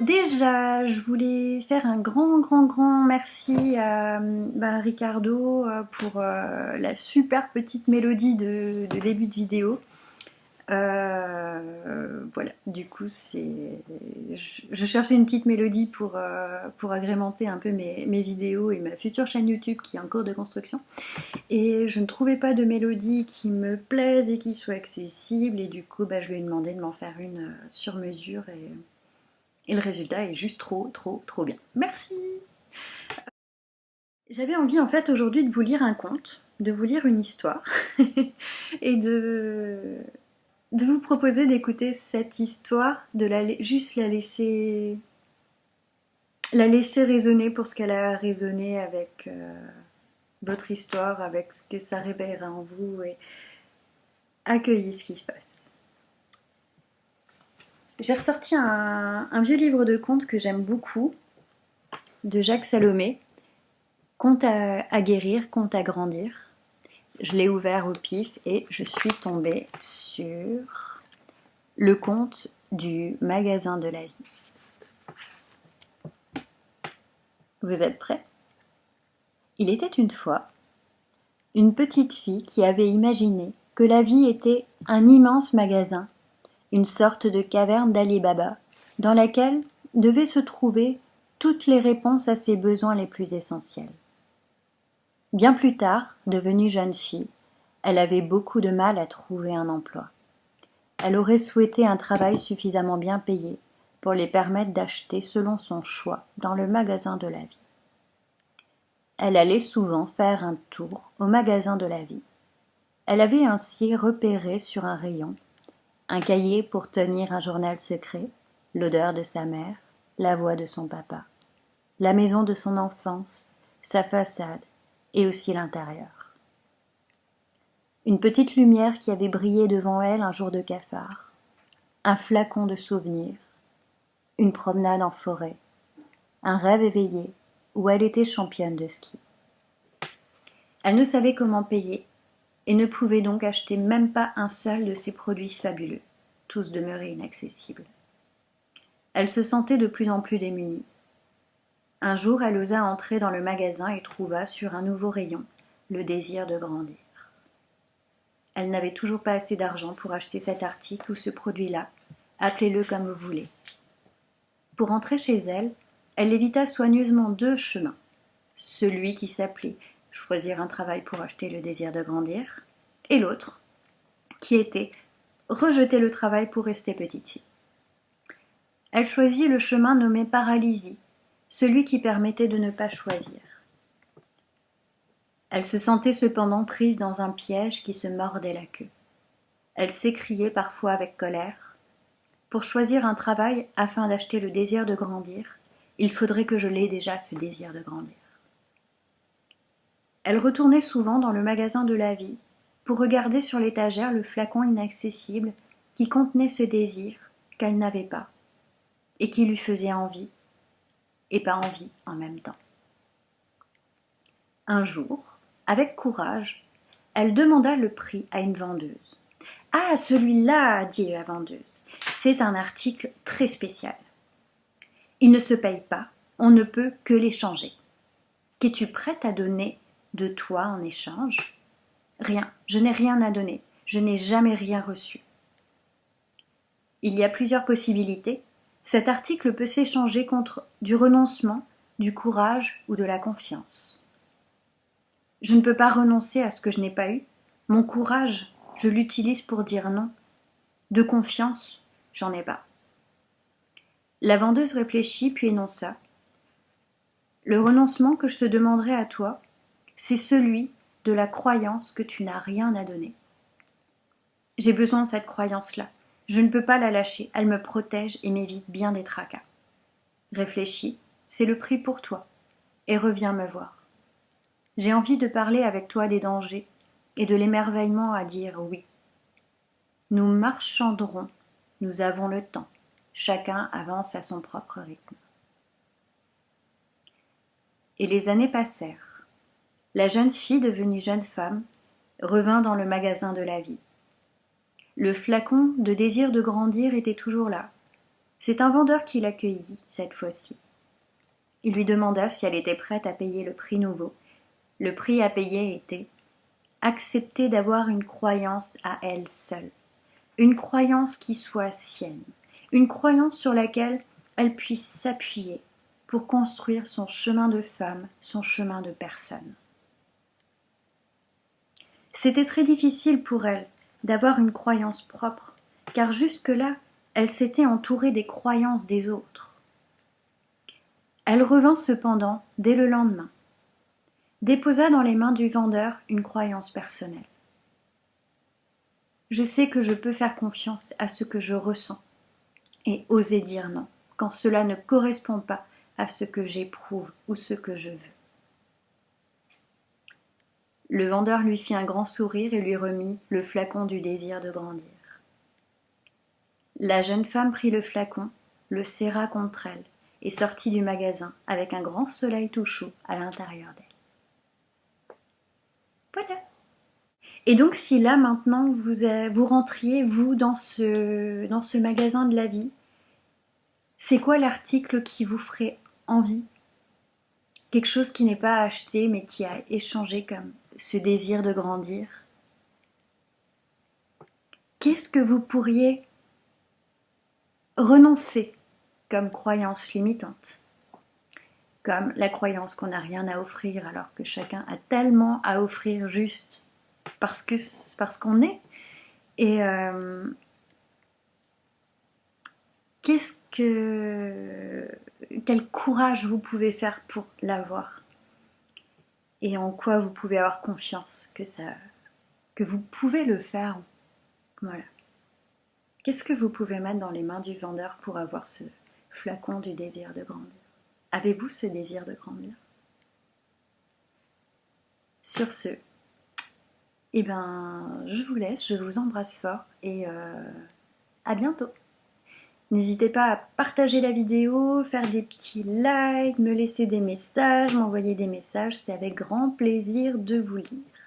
Déjà, je voulais faire un grand merci à Ricardo pour la super petite mélodie de début de vidéo. Voilà, du coup, je cherchais une petite mélodie pour agrémenter un peu mes vidéos et ma future chaîne YouTube qui est en cours de construction. Et je ne trouvais pas de mélodie qui me plaise et qui soit accessible. Et du coup, je lui ai demandé de m'en faire une sur mesure. Et le résultat est juste trop bien. Merci. J'avais envie en fait aujourd'hui de vous lire un conte, de vous lire une histoire et de vous proposer d'écouter cette histoire, juste la laisser résonner pour ce qu'elle a résonné avec votre histoire, avec ce que ça réveillera en vous et accueillir ce qui se passe. J'ai ressorti un vieux livre de contes que j'aime beaucoup, de Jacques Salomé, Conte à guérir, conte à grandir. Je l'ai ouvert au pif et je suis tombée sur le conte du magasin de la vie. Vous êtes prêts? Il était une fois une petite fille qui avait imaginé que la vie était un immense magasin, une sorte de caverne d'Ali Baba, dans laquelle devaient se trouver toutes les réponses à ses besoins les plus essentiels. Bien plus tard, devenue jeune fille, elle avait beaucoup de mal à trouver un emploi. Elle aurait souhaité un travail suffisamment bien payé pour lui permettre d'acheter selon son choix dans le magasin de la vie. Elle allait souvent faire un tour au magasin de la vie. Elle avait ainsi repéré sur un rayon un cahier pour tenir un journal secret, l'odeur de sa mère, la voix de son papa, la maison de son enfance, sa façade et aussi l'intérieur. Une petite lumière qui avait brillé devant elle un jour de cafard, un flacon de souvenirs, une promenade en forêt, un rêve éveillé où elle était championne de ski. Elle ne savait comment payer et ne pouvait donc acheter même pas un seul de ces produits fabuleux, tous demeuraient inaccessibles. Elle se sentait de plus en plus démunie. Un jour, elle osa entrer dans le magasin et trouva sur un nouveau rayon le désir de grandir. Elle n'avait toujours pas assez d'argent pour acheter cet article ou ce produit-là, appelez-le comme vous voulez. Pour rentrer chez elle, elle évita soigneusement deux chemins. Celui qui s'appelait choisir un travail pour acheter le désir de grandir, et l'autre, qui était rejeter le travail pour rester petite fille. Elle choisit le chemin nommé paralysie, celui qui permettait de ne pas choisir. Elle se sentait cependant prise dans un piège qui se mordait la queue. Elle s'écriait parfois avec colère. Pour choisir un travail afin d'acheter le désir de grandir, il faudrait que je l'aie déjà ce désir de grandir. Elle retournait souvent dans le magasin de la vie pour regarder sur l'étagère le flacon inaccessible qui contenait ce désir qu'elle n'avait pas et qui lui faisait envie et pas envie en même temps. Un jour, avec courage, elle demanda le prix à une vendeuse. « Ah, celui-là, dit la vendeuse, c'est un article très spécial. Il ne se paye pas, on ne peut que l'échanger. Qu'es-tu prête à donner de toi en échange ? Rien, je n'ai rien à donner, je n'ai jamais rien reçu. Il y a plusieurs possibilités. Cet article peut s'échanger contre du renoncement, du courage ou de la confiance. Je ne peux pas renoncer à ce que je n'ai pas eu. Mon courage, je l'utilise pour dire non. De confiance, j'en ai pas. » La vendeuse réfléchit puis énonça. « Le renoncement que je te demanderai à toi, c'est celui de la croyance que tu n'as rien à donner. J'ai besoin de cette croyance-là. Je ne peux pas la lâcher, elle me protège et m'évite bien des tracas. Réfléchis, c'est le prix pour toi, et reviens me voir. J'ai envie de parler avec toi des dangers et de l'émerveillement à dire oui. Nous marchanderons, nous avons le temps, chacun avance à son propre rythme. » Et les années passèrent. La jeune fille, devenue jeune femme, revint dans le magasin de la vie. Le flacon de désir de grandir était toujours là. C'est un vendeur qui l'accueillit, cette fois-ci. Il lui demanda si elle était prête à payer le prix nouveau. Le prix à payer était accepter d'avoir une croyance à elle seule, une croyance qui soit sienne, une croyance sur laquelle elle puisse s'appuyer pour construire son chemin de femme, son chemin de personne. C'était très difficile pour elle d'avoir une croyance propre, car jusque-là, elle s'était entourée des croyances des autres. Elle revint cependant dès le lendemain, déposa dans les mains du vendeur une croyance personnelle. Je sais que je peux faire confiance à ce que je ressens et oser dire non quand cela ne correspond pas à ce que j'éprouve ou ce que je veux. Le vendeur lui fit un grand sourire et lui remit le flacon du désir de grandir. La jeune femme prit le flacon, le serra contre elle et sortit du magasin avec un grand soleil tout chaud à l'intérieur d'elle. Voilà. Et donc si là maintenant vous rentriez, vous, dans ce magasin de la vie, c'est quoi l'article qui vous ferait envie? Quelque chose qui n'est pas acheté mais qui a échangé comme ce désir de grandir. Qu'est-ce que vous pourriez renoncer comme croyance limitante? Comme la croyance qu'on n'a rien à offrir alors que chacun a tellement à offrir juste parce qu'on est. Et quel courage vous pouvez faire pour l'avoir? Et en quoi vous pouvez avoir confiance que vous pouvez le faire? Voilà. Qu'est-ce que vous pouvez mettre dans les mains du vendeur pour avoir ce flacon du désir de grandir? Avez-vous ce désir de grandir? Sur ce, je vous laisse, je vous embrasse fort et à bientôt. N'hésitez pas à partager la vidéo, faire des petits likes, me laisser des messages, m'envoyer des messages, c'est avec grand plaisir de vous lire.